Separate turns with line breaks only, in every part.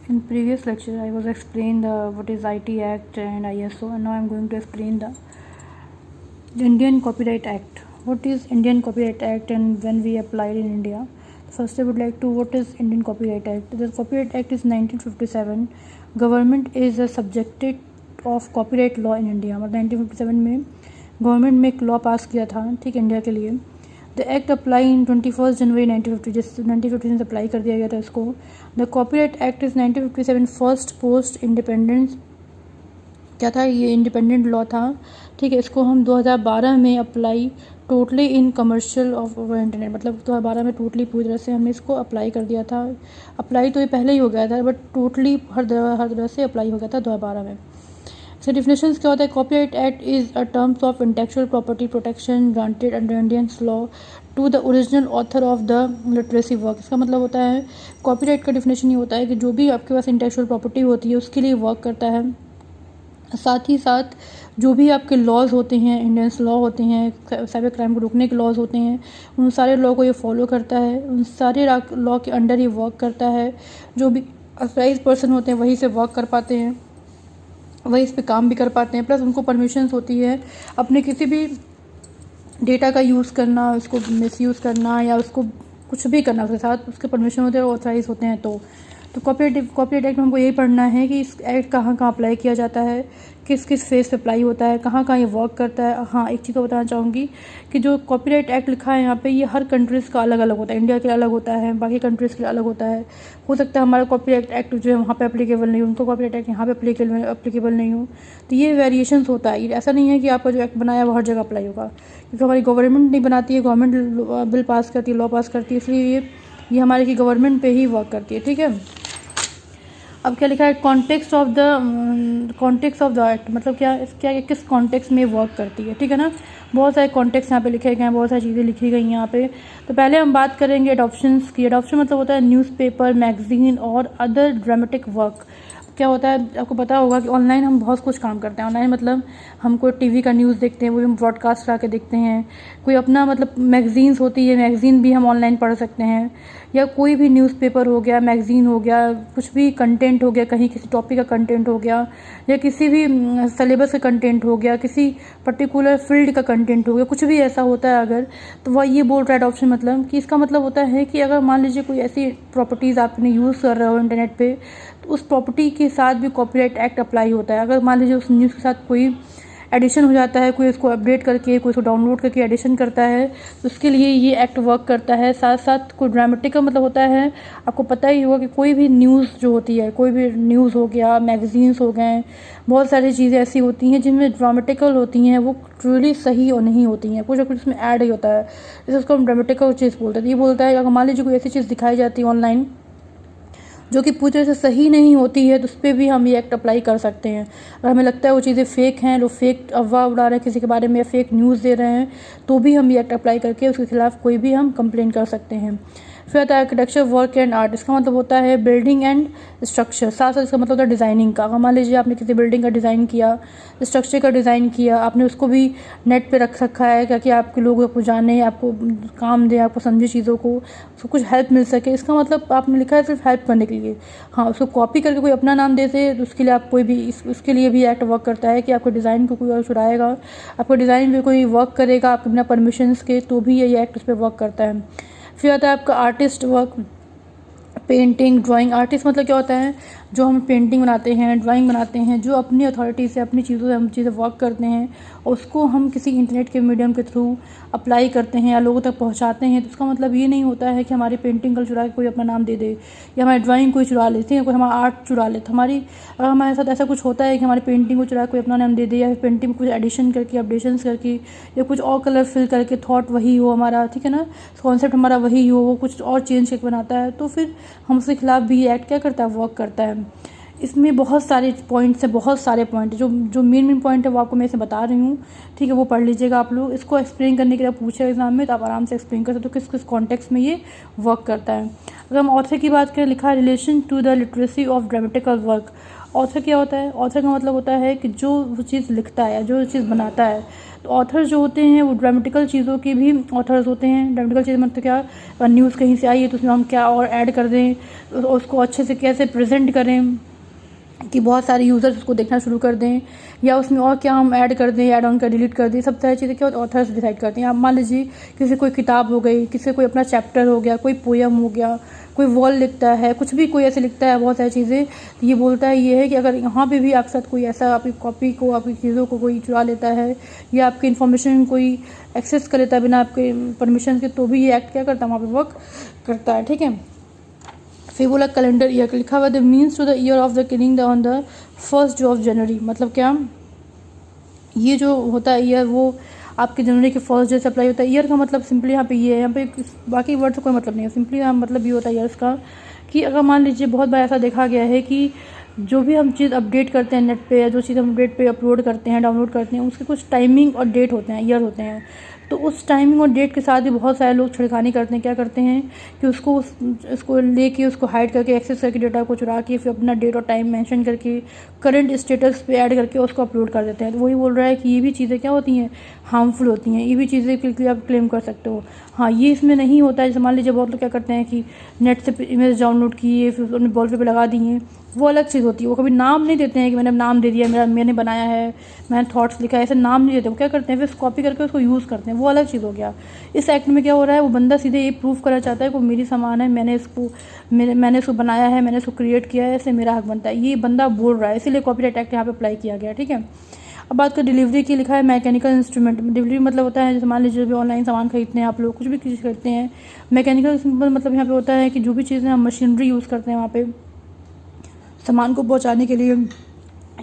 In previous lecture, I was explained what is IT Act and ISO, and now I am going to explain the Indian Copyright Act. What is Indian Copyright Act and when we applied in India? First, I would like to what is Indian Copyright Act. The Copyright Act is 1957. Government is a subject of copyright law in India. मतलब 1957 में government में एक law पास किया था, ठीक, India के लिए. The act apply in 21 जनवरी 1950, जिस 1950 से अप्लाई कर दिया गया था इसको. The copyright act is 1957 first post independence. क्या था ये? इंडिपेंडेंट लॉ था, ठीक है. इसको हम 2012 में apply totally in commercial of internet, मतलब 2012 में टोटली पूरी तरह से हमने इसको अप्लाई कर दिया था. अप्लाई तो ये पहले ही हो गया था, बट टोटली हर तरह से अप्लाई हो गया था 2012 में. इसका डिफिनेशन क्या होता है? Copyright act is a terms of intellectual property protection granted under Indian law to the original author of the literacy work. इसका मतलब होता है, कॉपीराइट का डिफिनेशन ये होता है कि जो भी आपके पास इंटेलेक्चुअल प्रॉपर्टी होती है उसके लिए वर्क करता है. साथ ही साथ जो भी आपके लॉज होते हैं, इंडियंस लॉ होते हैं, साइबर क्राइम को रोकने के लॉज होते हैं, उन सारे लॉ को ये फॉलो करता है. उन सारे लॉ के अंडर ये वर्क करता है. जो भी ऑथराइज पर्सन होते हैं वही से वर्क कर पाते हैं, वही इस पे काम भी कर पाते हैं. प्लस उनको परमिशंस होती है अपने किसी भी डेटा का यूज़ करना, उसको मिसयूज़ करना या उसको कुछ भी करना, उसके साथ उसके परमिशन होते हैं, ऑथराइज होते हैं. तो कॉपीराइट एक्ट में हमको यही पढ़ना है कि इस एक्ट कहाँ कहाँ अप्लाई किया जाता है, किस किस फेज पे अप्लाई होता है, कहाँ कहाँ ये वर्क करता है. हाँ, एक चीज़ तो बताना चाहूँगी कि जो कॉपीराइट एक्ट लिखा है यहाँ पे, ये हर कंट्रीज़ का अलग अलग होता है. इंडिया के लिए अलग होता है, बाकी कंट्रीज़ के लिए अलग होता है. हो सकता है हमारा कॉपीराइट एक्ट जो है वहाँ पे एप्लीकेबल नहीं हो, उनको कॉपीराइट एक्ट यहाँ पे एप्लीकेबल नहीं हो. तो ये वेरिएशंस होता है. ऐसा नहीं है कि आपका जो एक्ट बनाया वो हर जगह अप्लाई होगा, क्योंकि हमारी गवर्नमेंट नहीं बनाती है, गवर्नमेंट बिल पास करती है, लॉ पास करती है, इसलिए ये हमारे की गवर्नमेंट पे ही वर्क करती है, ठीक है. अब क्या लिखा है? कॉन्टेक्स्ट ऑफ द एक्ट, मतलब क्या किस कॉन्टेक्स्ट में वर्क करती है, ठीक है ना. बहुत सारे कॉन्टेक्स्ट यहाँ पे लिखे गए हैं, बहुत सारी चीज़ें लिखी गई हैं यहाँ पे. तो पहले हम बात करेंगे एडॉप्शंस की. एडॉप्शन मतलब होता है न्यूज़पेपर, मैगजीन और अदर ड्रामेटिक वर्क. क्या होता है, आपको पता होगा कि ऑनलाइन हम बहुत कुछ काम करते हैं. ऑनलाइन मतलब हम कोई टीवी का न्यूज़ देखते हैं, वो भी हम ब्रॉडकास्ट करा के देखते हैं. कोई अपना मतलब मैगजीन्स होती है, मैगज़ीन भी हम ऑनलाइन पढ़ सकते हैं. या कोई भी न्यूज़पेपर हो गया, मैगज़ीन हो गया, कुछ भी कंटेंट हो गया, कहीं किसी टॉपिक का कंटेंट हो गया, या किसी भी सिलेबस का कंटेंट हो गया, किसी पर्टिकुलर फील्ड का कंटेंट हो गया, कुछ भी ऐसा होता है अगर, तो वह ये बोल रहा है एडॉप्शन मतलब कि इसका मतलब होता है कि अगर मान लीजिए कोई ऐसी प्रॉपर्टीज़ आपने यूज़ कर रहे हो इंटरनेट पे, तो उस प्रॉपर्टी के साथ भी कॉपीराइट एक्ट अप्लाई होता है. अगर मान लीजिए उस न्यूज़ के साथ कोई एडिशन हो जाता है, कोई उसको अपडेट करके, कोई उसको डाउनलोड करके एडिशन करता है, तो उसके लिए ये एक्ट वर्क करता है. साथ साथ कोई ड्रामेटिक का मतलब होता है, आपको पता ही होगा कि कोई भी न्यूज़ जो होती है, कोई भी न्यूज़ हो गया, मैगजीन्स हो गए, बहुत सारी चीज़ें ऐसी होती हैं जिनमें ड्रामेटिकल होती हैं, वो ट्रूली सही और नहीं होती हैं, कुछ ना कुछ उसमें ऐड ही होता है. जैसे उसको हम ड्रामेटिकल चीज़ बोलते हैं. ये बोलता है अगर मान लीजिए कोई ऐसी चीज़ दिखाई जाती है ऑनलाइन जो कि पूरी तरह से सही नहीं होती है, तो उस पर भी हम ये एक्ट अप्लाई कर सकते हैं. अगर हमें लगता है वो चीज़ें फ़ेक हैं, लोग फेक अफवाह उड़ा रहे हैं किसी के बारे में, या फेक न्यूज़ दे रहे हैं, तो भी हम ये एक्ट अप्लाई करके उसके खिलाफ कोई भी हम कंप्लेन कर सकते हैं. फिर आता है आर्किटेक्चर, वर्क एंड आर्ट. इसका मतलब होता है बिल्डिंग एंड स्ट्रक्चर. साथ साथ इसका मतलब होता है डिज़ाइनिंग का. अगर मान लीजिए आपने किसी बिल्डिंग का डिज़ाइन किया, स्ट्रक्चर का डिज़ाइन किया, आपने उसको भी नेट पे रख रखा है ताकि आपके लोग आपको जाने, आपको काम दें, आपको समझे चीज़ों को, उसको कुछ हेल्प मिल सके. इसका मतलब आपने लिखा है सिर्फ हेल्प करने के लिए. हाँ, उसको कॉपी करके कोई अपना नाम दे दे तो उसके लिए आप कोई भी उसके लिए भी एक्ट वर्क करता है कि आपके डिज़ाइन को कोई और चुराएगा, आपको डिज़ाइन पे कोई वर्क करेगा आपके बिना परमिशंस के, तो भी ये एक्ट उस पर वर्क करता है. फिर आता है आपका artist work, painting, drawing. Artist मतलब क्या होता है, जो हम पेंटिंग बनाते हैं, ड्राइंग बनाते हैं, जो अपनी अथॉरिटी से, अपनी चीज़ों से हम चीज़ें वर्क करते हैं, और उसको हम किसी इंटरनेट के मीडियम के थ्रू अप्लाई करते हैं या लोगों तक पहुंचाते हैं. तो उसका मतलब ये नहीं होता है कि हमारी पेंटिंग को चुरा के कोई अपना नाम दे दे, या हमारी ड्राइंग कोई चुरा लेते हैं, कोई हमारा आर्ट चुरा ले. हमारी अगर हमारे साथ ऐसा कुछ होता है कि हमारी पेंटिंग को चुरा के कोई अपना नाम दे दे, या फिर पेंटिंग में कुछ एडिशन करके, अपडेशंस करके, या कुछ और कलर फिल करके, थॉट वही हो हमारा, ठीक है ना, कॉन्सेप्ट हमारा वही हो, वो कुछ और चेंज करके बनाता है, तो फिर हम उसके खिलाफ भी ये एक्ट क्या करता है, वर्क करता है. इसमें बहुत सारे पॉइंट्स हैं, बहुत सारे पॉइंट जो जो मेन पॉइंट है वो आपको मैं इसे बता रही हूँ, ठीक है। वो पढ़ लीजिएगा आप लोग। इसको एक्सप्लेन करने के लिए पूछे एग्जाम में तो आप आराम से एक्सप्लेन कर सकते हो किस किस कॉन्टेक्स्ट में ये वर्क करता है। अगर हम ऑथर की बात करें, लिखा है relation to the literacy of dramatical work. Author क्या होता है? ऑथर का मतलब होता है कि जो वो चीज़ लिखता है, जो चीज़ बनाता है। तो ऑथर जो होते हैं वो ड्रामेटिकल चीज़ों के भी ऑथर्स होते हैं। ड्रामेटिकल चीज़ मतलब क्या, न्यूज़ कहीं से आई है तो उसमें हम क्या और ऐड कर दें, उसको अच्छे से कैसे प्रेजेंट करें कि बहुत सारे यूज़र्स उसको देखना शुरू कर दें, या उसमें और क्या हम ऐड कर दें, ऐड ऑन कर डिलीट कर दें, सब तरह चीज़ें क्या ऑथर्स डिसाइड करते हैं। आप मान लीजिए किसी कोई किताब हो गई, किसी कोई अपना चैप्टर हो गया, कोई पोयम हो गया, कोई वॉल लिखता है, कुछ भी कोई ऐसे लिखता है बहुत सारी चीज़ें। तो ये बोलता है ये है कि अगर यहाँ पे भी आपके साथ कोई ऐसा आपकी कॉपी को, आपकी चीज़ों को कोई चुरा लेता है या आपकी इन्फॉर्मेशन कोई एक्सेस कर लेता है बिना आपके परमिशन के, तो भी ये एक्ट क्या करता है, वहाँ पर वर्क करता है, ठीक है। फिर बोला कैलेंडर ईयर, लिखा हुआ the means to the year of the killing on the 1st of January. मतलब क्या, ये जो होता है ईयर वो आपके जनवरी के 1st डे से अप्लाई होता है। ईयर का मतलब सिंपली यहाँ पे ये है, यहाँ पे बाकी वर्ड से कोई मतलब नहीं है, सिंपली यहाँ मतलब ये होता है ईयर्स का कि अगर मान लीजिए बहुत बार ऐसा देखा गया है कि जो भी हम चीज़ अपडेट करते हैं नेट पे, या जो चीज़ हम नेट पे अपलोड करते हैं, डाउनलोड करते हैं, उसके कुछ टाइमिंग और डेट होते हैं, ईयर होते हैं। तो उस टाइमिंग और डेट के साथ भी बहुत सारे लोग छिड़खानी करते हैं। क्या करते हैं कि उसको लेके उसको हाइड करके, एक्सेस करके, डेटा को चुरा के, फिर अपना डेट और टाइम मेंशन करके, करंट स्टेटस पे ऐड करके उसको अपलोड कर देते हैं। तो वही बोल रहा है कि ये भी चीज़ें क्या होती हैं, हार्मफुल होती हैं। ये भी चीज़ें के लिए आप क्लेम कर सकते हो। हाँ, ये इसमें नहीं होता है। जैसे मान लीजिए बहुत लोग क्या करते हैं कि नेट से इमेज डाउनलोड किए, फिर उन्होंने वॉलपेपर पे लगा दिए, वो अलग चीज़ होती है। वो कभी नाम नहीं देते हैं कि मैंने नाम दे दिया, मैंने बनाया है, मैंने थॉट्स लिखा है, ऐसे नाम नहीं देते। वो क्या करते हैं, फिर कॉपी करके उसको यूज़ करते हैं, वो अलग चीज़ हो गया। इस एक्ट में क्या हो रहा है, वो बंदा सीधे ये प्रूव करना चाहता है कि मेरी सामान है, मैंने इसको बनाया है, मैंने इसको क्रिएट किया है, ऐसे मेरा हक बनता है, ये बंदा बोल रहा है। इसीलिए कॉपीराइट एक्ट यहाँ पे अप्लाई किया गया, ठीक है। अब बात करें डिलीवरी की, लिखा है मैकेनिकल इंस्ट्रूमेंट। डिलीवरी मतलब होता है, जैसे मान लीजिए भी ऑनलाइन सामान खरीदते हैं आप लोग, कुछ भी चीज़ खरीदते हैं, मैकेनिकल मतलब यहाँ पे होता है कि जो भी चीज़ें हम मशीनरी यूज़ करते हैं वहाँ पे सामान को पहुँचाने के लिए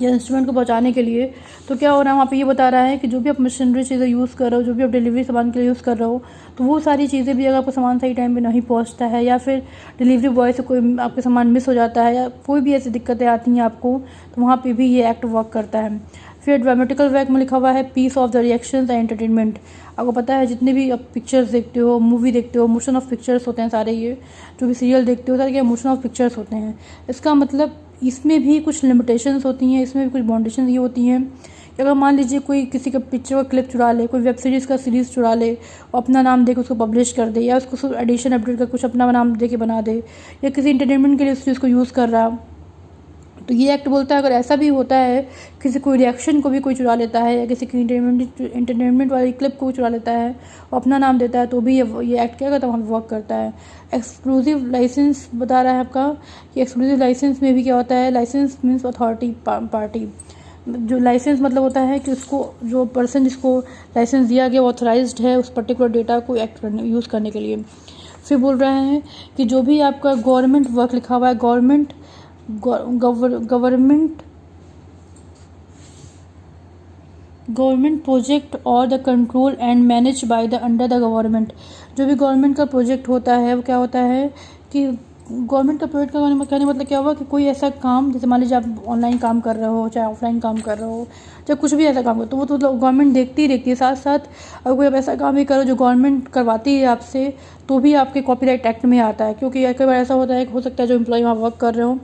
या इंस्ट्रूमेंट को पहुँचाने के लिए, तो क्या हो रहा है वहाँ पे ये बता रहा है कि जो भी आप मशीनरी चीज़ें यूज़ कर रहे हो, जो भी आप डिलीवरी सामान के लिए यूज़ कर रहे हो, तो वो सारी चीज़ें भी अगर आपको सामान सही टाइम पे नहीं पहुँचता है, या फिर डिलीवरी बॉय से कोई आपके सामान मिस हो जाता है, या कोई भी ऐसी दिक्कतें आती हैं आपको, तो वहाँ पर भी ये एक्ट वर्क करता है। फिर ड्रामेटिकल वर्क में लिखा हुआ है piece of the reactions and entertainment. आपको पता है जितने भी आप पिक्चर्स देखते हो, मूवी देखते हो, मोशन ऑफ पिक्चर्स होते हैं सारे, ये जो भी सीरियल देखते हो सारे क्या मोशन ऑफ पिक्चर्स होते हैं। इसका मतलब इसमें भी कुछ लिमिटेशंस होती हैं, इसमें भी कुछ बाउंडेशन ये होती हैं कि अगर मान लीजिए कोई किसी का पिक्चर का क्लिप चुरा ले, कोई वेब सीरीज़ का सीरीज़ चुरा ले, अपना नाम दे के उसको पब्लिश कर दे, या उसको एडिशन अपडेट कर कुछ अपना नाम दे के बना दे, या किसी इंटरटेनमेंट के लिए उस चीज़ को यूज़ कर रहा, तो ये एक्ट बोलता है अगर ऐसा भी होता है, किसी कोई रिएक्शन को भी कोई चुरा लेता है, या किसी की इंटरटेनमेंट वाली क्लिप को चुरा लेता है और अपना नाम देता है, तो भी ये एक्ट क्या करता है, वहाँ वर्क करता है। एक्सक्लूसिव लाइसेंस बता रहा है आपका कि एक्सक्लूसिव लाइसेंस में भी क्या होता है, लाइसेंस मीन्स अथॉरिटी पार्टी। जो लाइसेंस मतलब होता है कि उसको जो पर्सन जिसको लाइसेंस दिया गया वो ऑथराइज्ड है उस पर्टिकुलर डेटा को यूज़ करने के लिए। फिर बोल रहे हैं कि जो भी आपका गवर्नमेंट वर्क लिखा हुआ है, गवर्नमेंट प्रोजेक्ट और the control and manage by the under the government. जो भी गवर्नमेंट का प्रोजेक्ट होता है वो क्या होता है कि गवर्नमेंट का प्रोजेक्ट का कहने मतलब क्या हुआ कि कोई ऐसा काम, जैसे मान लीजिए आप ऑनलाइन काम कर रहे हो, चाहे ऑफलाइन काम कर रहे हो, चाहे कुछ भी ऐसा काम करो, तो वो तो गवर्नमेंट देखती ही देखती है। साथ साथ अगर कोई आप ऐसा काम ही करो जो गवर्नमेंट करवाती है आपसे, तो भी आपके कॉपीराइट एक्ट में आता है। क्योंकि कई बार ऐसा होता है कि हो सकता है जो एम्प्लॉय वहाँ वर्क कर रहे हो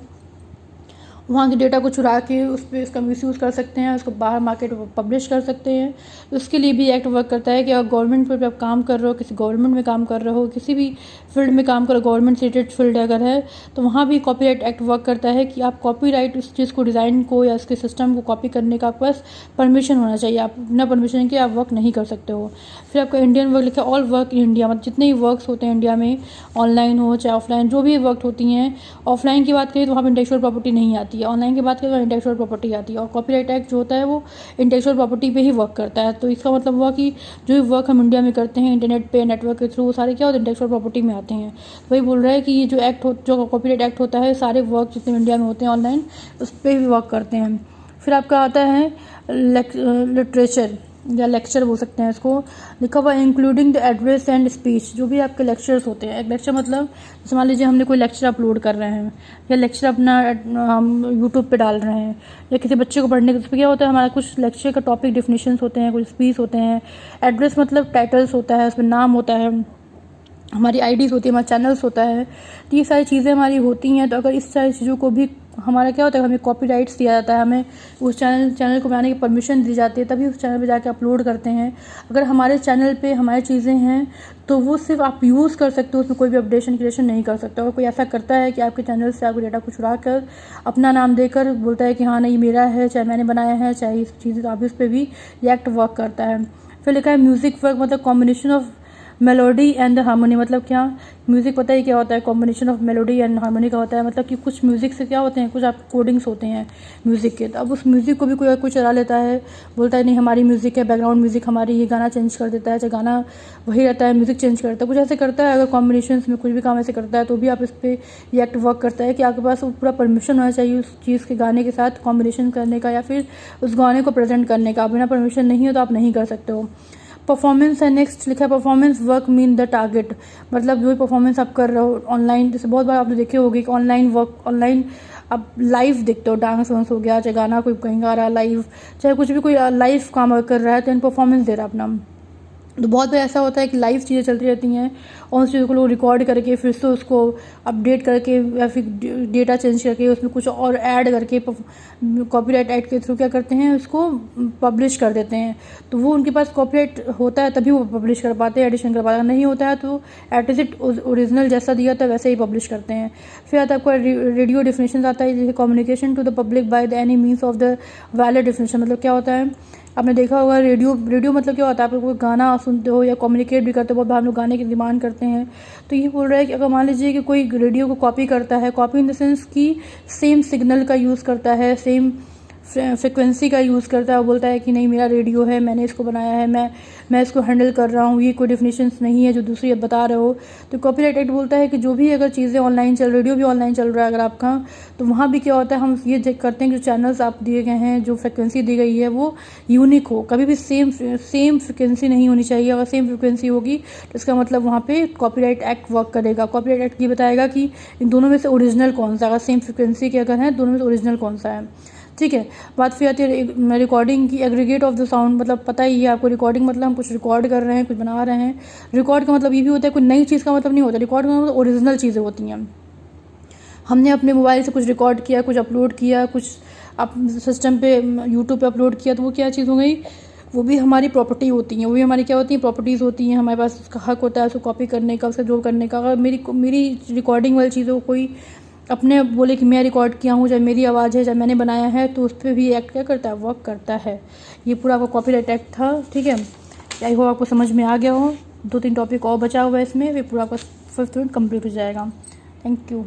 वहाँ के डेटा को चुरा के उस पर उसका मिसयूज़ कर सकते हैं, उसको बाहर मार्केट में पब्लिश कर सकते हैं। उसके लिए भी एक्ट वर्क करता है कि अगर गवर्नमेंट पर आप काम कर रहे हो, किसी गवर्नमेंट में काम कर रहे हो, किसी भी फील्ड में काम कर रहे हो, गवर्नमेंट से रिलेटेड फील्ड अगर है, तो वहाँ भी कॉपीराइट एक्ट वर्क करता है कि आप कॉपीराइट उस चीज़ को, डिज़ाइन को या उसके सिस्टम को कॉपी करने का आपके पास परमिशन होना चाहिए। आप बिना परमिशन के आप वर्क नहीं कर सकते हो। फिर आपका इंडियन वर्क लिखा है ऑल वर्क इन इंडिया, मतलब जितने ही वर्क्स होते हैं इंडिया में, ऑनलाइन हो चाहे ऑफलाइन, जो भी वर्क होती हैं। ऑफलाइन की बात करें तो वहाँ पर इंटेलेक्चुअल प्रॉपर्टी नहीं आती है, ऑनलाइन की बात करें तो इंटेलेक्चुअल प्रॉपर्टी आती है। और कॉपीराइट एक्ट जो होता है वो इंटेलेक्चुअल प्रॉपर्टी पे ही वर्क करता है। तो इसका मतलब हुआ कि जो भी वर्क हम इंडिया में करते हैं इंटरनेट पे, नेटवर्क के थ्रू, वो सारे क्या होते हैं, इंटेलेक्चुअल प्रॉपर्टी में आते हैं। तो वही बोल रहा है कि ये जो जो कॉपीराइट एक्ट होता है, सारे वर्क जितने इंडिया में होते हैं ऑनलाइन, उस पर भी वर्क करते हैं। फिर आपका आता है लिटरेचर। या लेक्चर बोल सकते हैं इसको, लिखा हुआ including the address and speech. जो भी आपके लेक्चर्स होते हैं, एक लेक्चर मतलब जैसे मान लीजिए हमने कोई लेक्चर अपलोड कर रहे हैं या लेक्चर अपना हम यूट्यूब पे डाल रहे हैं या किसी बच्चे को पढ़ने के, उसमें क्या होता है हमारा कुछ लेक्चर का टॉपिक डिफिनेशंस होते हैं, कुछ स्पीच होते हैं, एड्रेस मतलब टाइटल्स होता है, उसमें नाम होता है, हमारी आईडीज़ होती है, हमारा चैनल्स होता है। तो ये सारी चीज़ें हमारी होती हैं। तो अगर इस सारी चीज़ों को भी हमारा क्या होता है, हमें कॉपीराइट्स दिया जाता है, हमें उस चैनल को बनाने की परमिशन दी जाती है, तभी उस चैनल पे जाके अपलोड करते हैं। अगर हमारे चैनल पे हमारी चीज़ें हैं तो वो सिर्फ आप यूज़ कर सकते हो, उसमें कोई भी अपडेशन क्रिएशन नहीं कर सकते। और कोई ऐसा करता है कि आपके चैनल से आपको डेटा को चुरा कर अपना नाम देकर बोलता है कि हाँ नहीं मेरा है, चाहे मैंने बनाया है, चाहे इस चीज़, तो आप इस पर भी ये एक्ट वर्क करता है। फिर लिखा है म्यूज़िक वर्क मतलब combination of melody and the harmony. मतलब क्या म्यूज़िक पता ही क्या होता है, combination of melody and harmony का होता है। मतलब कि कुछ म्यूज़िक से क्या होते हैं, कुछ आप कोडिंग्स होते हैं म्यूज़िक के, तो अब उस म्यूज़िक को भी कोई चला लेता है, बोलता है नहीं हमारी म्यूज़िक है, बैकग्राउंड म्यूज़िक हमारी, ये गाना चेंज कर देता है, चाहे गाना वही रहता है म्यूज़िक चेंज करता है, कुछ ऐसे करता है। अगर कॉम्बिनेशन में कुछ भी काम ऐसे करता है तो भी आप इस पर ये एक्ट वर्क करता है कि आपके पास पूरा परमिशन होना चाहिए उस चीज़ के गाने के साथ कॉम्बिनेशन करने का या फिर उस गाने को प्रेजेंट करने का। बिना परमिशन नहीं हो तो आप नहीं कर सकते हो। परफॉर्मेंस है नेक्स्ट, लिखा है performance work mean the target. मतलब जो भी परफॉर्मेंस आप कर रहे हो ऑनलाइन, जैसे बहुत बार आपने देखे होगी कि ऑनलाइन वर्क, ऑनलाइन आप लाइव देखते हो, डांस वांस हो गया, चाहे गाना कोई कहीं गा रहा है लाइव, चाहे कुछ भी कोई लाइव काम कर रहा है तो इन परफॉर्मेंस दे रहा है अपना। तो बहुत बार ऐसा होता है कि लाइव चीज़ें चलती रहती हैं और उस चीज़ों को लोग रिकॉर्ड करके फिर से उसको अपडेट करके या फिर डेटा चेंज करके उसमें कुछ और ऐड करके कॉपीराइट एक्ट के थ्रू क्या करते हैं, उसको पब्लिश कर देते हैं। तो वो उनके पास कॉपीराइट होता है तभी वो पब्लिश कर पाते हैं, एडिशन कर पाते हैं। नहीं होता है तो एट इज इट ओरिजिनल जैसा दिया था वैसे ही पब्लिश करते हैं। फिर आता है आपका रेडियो डिफिनेशन आता है, जैसे communication to the public by the any means of the valid definition. मतलब क्या होता है, आपने देखा होगा रेडियो मतलब क्या होता है, आप कोई गाना सुनते हो या कम्युनिकेट भी करते हो, बहुत बार हम लोग गाने की डिमांड करते हैं। तो ये बोल रहा है कि अगर मान लीजिए कि कोई रेडियो को कॉपी करता है, कॉपी इन द सेंस कि सेम सिग्नल का यूज़ करता है, सेम फ्रिक्वेंसी का यूज़ करता है, वो बोलता है कि नहीं मेरा रेडियो है, मैंने इसको बनाया है, मैं इसको हैंडल कर रहा हूँ, ये कोई डिफिनेशंस नहीं है जो दूसरी आप बता रहे हो। तो कॉपीराइट एक्ट बोलता है कि जो भी अगर चीज़ें ऑनलाइन चल, रेडियो भी ऑनलाइन चल रहा है अगर आपका, तो वहाँ भी क्या होता है, हम ये चेक करते हैं कि जो चैनल्स आप दिए गए हैं, जो फ्रिक्वेंसी दी गई है वो यूनिक हो, कभी भी सेम फ्रिक्वेंसी नहीं होनी चाहिए। अगर सेम फ्रिक्वेंसी होगी तो इसका मतलब वहाँ पे कॉपीराइट एक्ट वर्क करेगा। कॉपीराइट एक्ट ये बताएगा कि इन दोनों में से ओरिजिनल कौन सा, अगर सेम फ्रिक्वेंसी के अगर है दोनों में से ओरिजिनल कौन सा है। ठीक है, बात फिर आती है रिकॉर्डिंग की, एग्रीगेट ऑफ द साउंड। मतलब पता ही है आपको, रिकॉर्डिंग मतलब हम कुछ रिकॉर्ड कर रहे हैं, कुछ बना रहे हैं। रिकॉर्ड का मतलब ये भी होता है, कोई नई चीज़ का मतलब नहीं होता। रिकॉर्ड का मतलब ओरिजिनल चीज़ें होती हैं। हमने अपने मोबाइल से कुछ रिकॉर्ड किया, कुछ अपलोड किया, कुछ आप सिस्टम पे यूट्यूब पे अपलोड किया, तो वो क्या चीज़ हो गई, वो भी हमारी प्रॉपर्टी होती हैं, वो भी हमारी क्या होती हैं, प्रॉपर्टीज़ होती हैं। हमारे पास उसका हक होता है उसको कॉपी करने का, उसका जो करने का। अगर मेरी रिकॉर्डिंग वाली चीज़ों को कोई अपने बोले कि मैं रिकॉर्ड किया हूँ, चाहे मेरी आवाज़ है, चाहे मैंने बनाया है, तो उस पर भी एक्ट क्या करता है, वर्क करता है। ये पूरा आपका कॉपीराइट एक्ट था। ठीक है, आई होप आपको समझ में आ गया हो। 2-3 टॉपिक और बचा हुआ है इसमें, फिर पूरा आपका 5th यूनिट कंप्लीट हो जाएगा। Thank you.